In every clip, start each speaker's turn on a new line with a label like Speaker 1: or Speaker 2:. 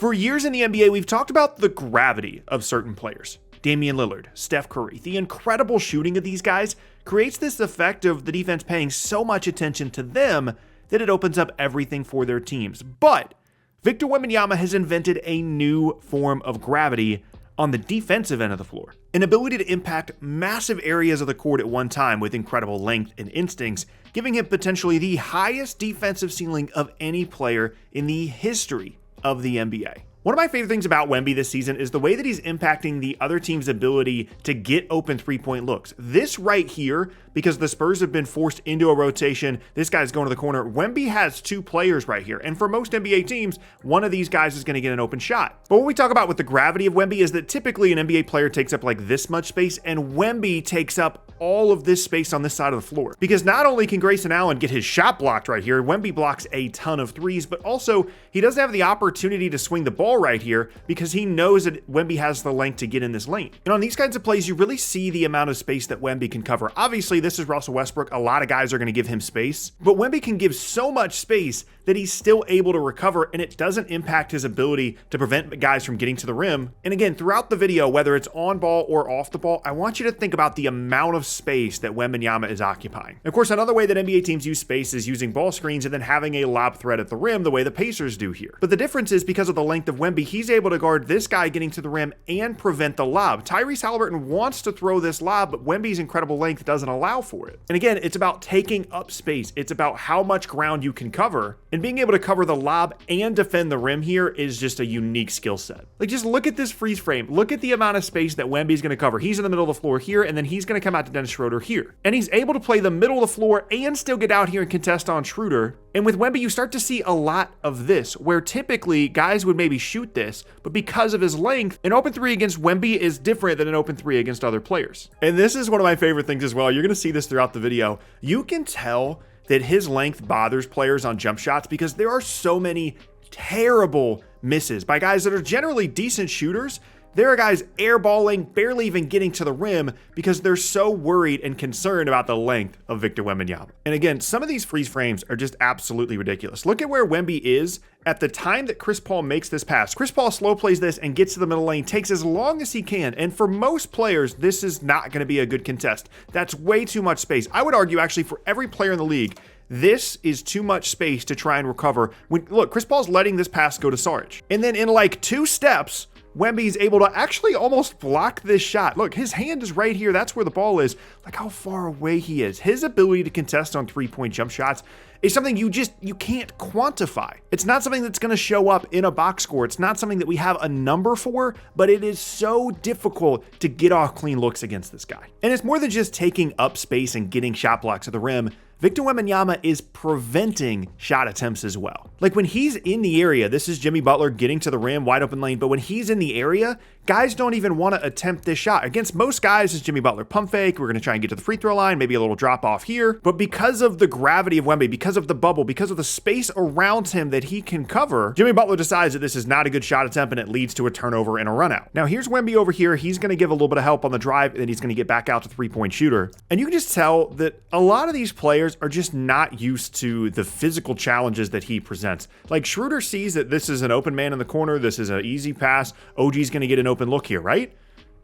Speaker 1: For years in the NBA, we've talked about the gravity of certain players. Damian Lillard, Steph Curry, the incredible shooting of these guys creates this effect of the defense paying so much attention to them that it opens up everything for their teams. But Victor Wembanyama has invented a new form of gravity on the defensive end of the floor. An ability to impact massive areas of the court at one time with incredible length and instincts, giving him potentially the highest defensive ceiling of any player in the history of the NBA. One of my favorite things about Wemby this season is the way that he's impacting the other team's ability to get open three-point looks. This right here, because the Spurs have been forced into a rotation, this guy's going to the corner. Wemby has two players right here, and for most NBA teams, one of these guys is going to get an open shot. But what we talk about with the gravity of Wemby is that typically an NBA player takes up like this much space, and Wemby takes up all of this space on this side of the floor. Because not only can Grayson Allen get his shot blocked right here, Wemby blocks a ton of threes, but also he doesn't have the opportunity to swing the ball right here because he knows that Wemby has the length to get in this lane. And on these kinds of plays, you really see the amount of space that Wemby can cover. Obviously, this is Russell Westbrook. A lot of guys are going to give him space, but Wemby can give so much space that he's still able to recover, and it doesn't impact his ability to prevent guys from getting to the rim. And again, throughout the video, whether it's on ball or off the ball, I want you to think about the amount of space that Wembanyama is occupying. Of course, another way that NBA teams use space is using ball screens and then having a lob threat at the rim the way the Pacers do here. But the difference is because of the length of Wemby, he's able to guard this guy getting to the rim and prevent the lob. Tyrese Halliburton wants to throw this lob, but Wemby's incredible length doesn't allow for it. And again, it's about taking up space. It's about how much ground you can cover, and being able to cover the lob and defend the rim here is just a unique skill set. Like, just look at this freeze frame. Look at the amount of space that Wemby's going to cover. He's in the middle of the floor here, and then he's going to come out to Dennis Schroeder here. And he's able to play the middle of the floor and still get out here and contest on Schroeder. And with Wemby, you start to see a lot of this, where typically guys would maybe shoot this, but because of his length, an open three against Wemby is different than an open three against other players. And this is one of my favorite things as well. You're going to see this throughout the video. You can tell that his length bothers players on jump shots because there are so many terrible misses by guys that are generally decent shooters. There are guys airballing, barely even getting to the rim because they're so worried and concerned about the length of Victor Wembanyama. And again, some of these freeze frames are just absolutely ridiculous. Look at where Wemby is at the time that Chris Paul makes this pass. Chris Paul slow plays this and gets to the middle lane, takes as long as he can. And for most players, this is not going to be a good contest. That's way too much space. I would argue actually for every player in the league, this is too much space to try and recover. Look, Chris Paul's letting this pass go to Sarge. And then in like 2 steps, Wemby's able to actually almost block this shot. Look, his hand is right here. That's where the ball is. Like how far away he is. His ability to contest on three-point jump shots is something you can't quantify. It's not something that's going to show up in a box score. It's not something that we have a number for, but it is so difficult to get off clean looks against this guy. And it's more than just taking up space and getting shot blocks at the rim. Victor Wembanyama is preventing shot attempts as well. Like when he's in the area, this is Jimmy Butler getting to the rim, wide open lane, but when he's in the area, guys don't even want to attempt this shot. Against most guys, it's Jimmy Butler pump fake. We're going to try and get to the free throw line, maybe a little drop off here. But because of the gravity of Wemby, because of the bubble, because of the space around him that he can cover, Jimmy Butler decides that this is not a good shot attempt and it leads to a turnover and a run out. Now here's Wemby over here. He's going to give a little bit of help on the drive and then he's going to get back out to three-point shooter. And you can just tell that a lot of these players are just not used to the physical challenges that he presents. Like Schroeder sees that this is an open man in the corner. This is an easy pass. OG's going to get an open look here, right?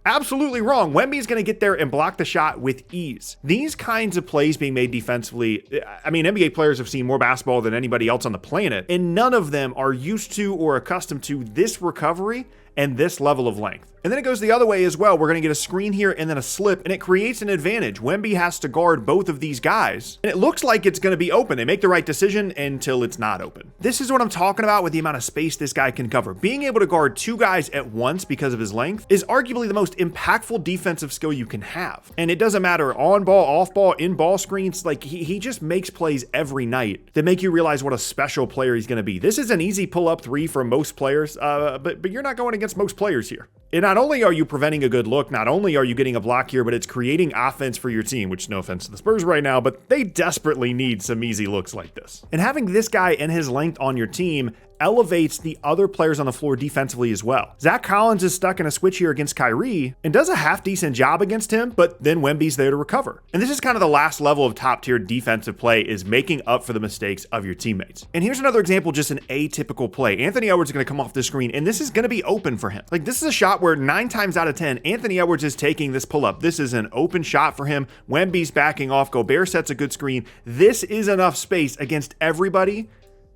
Speaker 1: Absolutely wrong. Wemby's going to get there and block the shot with ease. These kinds of plays being made defensively, I mean, NBA players have seen more basketball than anybody else on the planet, and none of them are used to or accustomed to this recovery and this level of length. And then it goes the other way as well. We're going to get a screen here and then a slip, and it creates an advantage. Wemby has to guard both of these guys, and it looks like it's going to be open. They make the right decision until it's not open. This is what I'm talking about with the amount of space this guy can cover. Being able to guard 2 guys at once because of his length is arguably the most impactful defensive skill you can have. And it doesn't matter on ball, off ball, in ball screens. Like he just makes plays every night that make you realize what a special player he's going to be. This is an easy pull-up 3 for most players, but you're not going against most players here. And not only are you preventing a good look, not only are you getting a block here, but it's creating offense for your team, which no offense to the Spurs right now, but they desperately need some easy looks like this. And having this guy and his length on your team elevates the other players on the floor defensively as well. Zach Collins is stuck in a switch here against Kyrie and does a half-decent job against him, but then Wemby's there to recover. And this is kind of the last level of top-tier defensive play, is making up for the mistakes of your teammates. And here's another example, just an atypical play. Anthony Edwards is going to come off the screen, and this is going to be open for him. Like, this is a shot where 9 times out of 10, Anthony Edwards is taking this pull-up. This is an open shot for him. Wemby's backing off. Gobert sets a good screen. This is enough space against everybody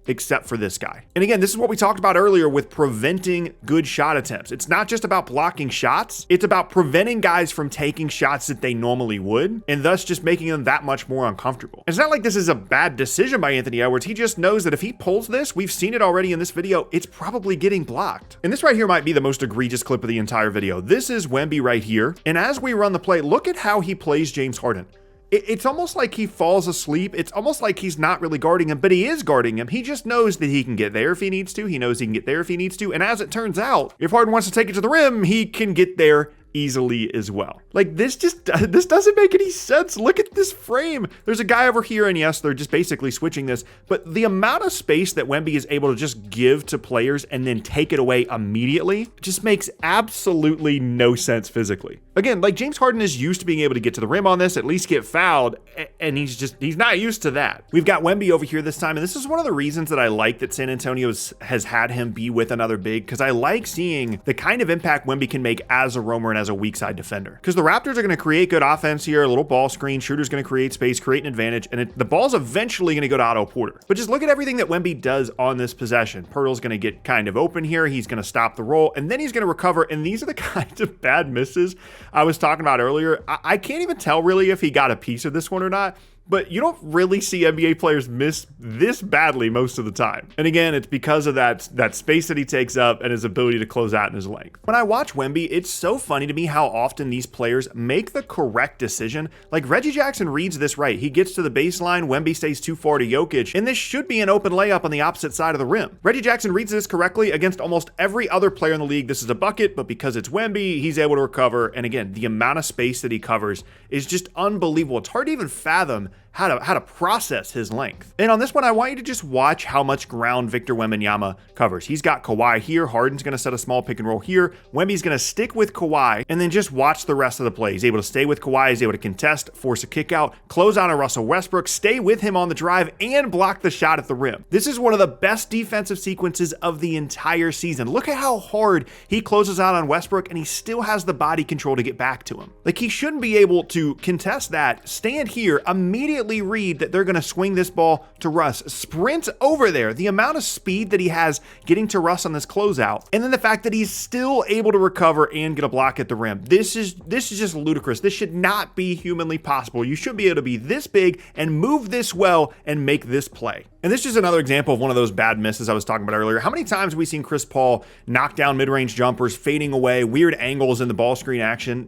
Speaker 1: except for this guy. And again, this is what we talked about earlier with preventing good shot attempts. It's not just about blocking shots, it's about preventing guys from taking shots that they normally would, and thus just making them that much more uncomfortable. It's not like this is a bad decision by Anthony Edwards. He just knows that if he pulls this, we've seen it already in this video, it's probably getting blocked. And this right here might be the most egregious clip of the entire video. This is Wemby right here. And as we run the play, look at how he plays James Harden. It's almost like he falls asleep. It's almost like he's not really guarding him, but he is guarding him. He just knows that he can get there if he needs to. He knows he can get there if he needs to. And as it turns out, if Harden wants to take it to the rim, he can get there easily as well. Like, this doesn't make any sense. Look at this frame. There's a guy over here, and yes, they're just basically switching this, but the amount of space that Wemby is able to just give to players and then take it away immediately just makes absolutely no sense physically. Again, like, James Harden is used to being able to get to the rim on this, at least get fouled, and he's not used to that. We've got Wemby over here this time, and this is one of the reasons that I like that San Antonio has had him be with another big, because I like seeing the kind of impact Wemby can make as a roamer and as a weak side defender. Because the Raptors are going to create good offense here, a little ball screen, shooter's going to create space, create an advantage, and the ball's eventually going to go to Otto Porter. But just look at everything that Wemby does on this possession. Pirtle's going to get kind of open here, he's going to stop the roll, and then he's going to recover, and these are the kinds of bad misses I was talking about earlier. I can't even tell really if he got a piece of this one or not, but you don't really see NBA players miss this badly most of the time. And again, it's because of that space that he takes up and his ability to close out in his length. When I watch Wemby, it's so funny to me how often these players make the correct decision. Like, Reggie Jackson reads this right. He gets to the baseline, Wemby stays too far to Jokic, and this should be an open layup on the opposite side of the rim. Reggie Jackson reads this correctly against almost every other player in the league. This is a bucket, but because it's Wemby, he's able to recover. And again, the amount of space that he covers is just unbelievable. It's hard to even fathom how to process his length. And on this one, I want you to just watch how much ground Victor Wembanyama covers. He's got Kawhi here. Harden's going to set a small pick and roll here. Wemby's going to stick with Kawhi, and then just watch the rest of the play. He's able to stay with Kawhi. He's able to contest, force a kick out, close out on Russell Westbrook, stay with him on the drive, and block the shot at the rim. This is one of the best defensive sequences of the entire season. Look at how hard he closes out on Westbrook, and he still has the body control to get back to him. Like, he shouldn't be able to contest that, stand here, immediately read that they're going to swing this ball to Russ, sprint over there. The amount of speed that he has getting to Russ on this closeout, and then the fact that he's still able to recover and get a block at the rim. This is just ludicrous. This should not be humanly possible. You should be able to be this big and move this well and make this play. And this is just another example of one of those bad misses I was talking about earlier. How many times have we seen Chris Paul knock down mid-range jumpers, fading away, weird angles in the ball screen action?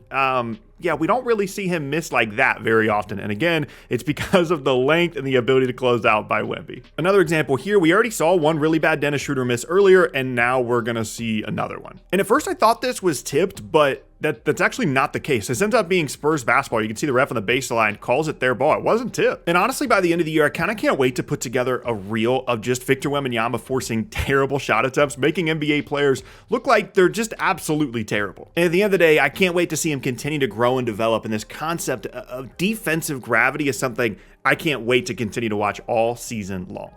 Speaker 1: Yeah, we don't really see him miss like that very often. And again, it's because of the length and the ability to close out by Wemby. Another example here, we already saw one really bad Dennis Schroeder miss earlier, and now we're going to see another one. And at first I thought this was tipped, but that's actually not the case. This ends up being Spurs basketball. You can see the ref on the baseline calls it their ball. It wasn't tipped. And honestly, by the end of the year, I kind of can't wait to put together a reel of just Victor Wembanyama forcing terrible shot attempts, making NBA players look like they're just absolutely terrible. And at the end of the day, I can't wait to see him continue to grow and develop. And this concept of defensive gravity is something I can't wait to continue to watch all season long.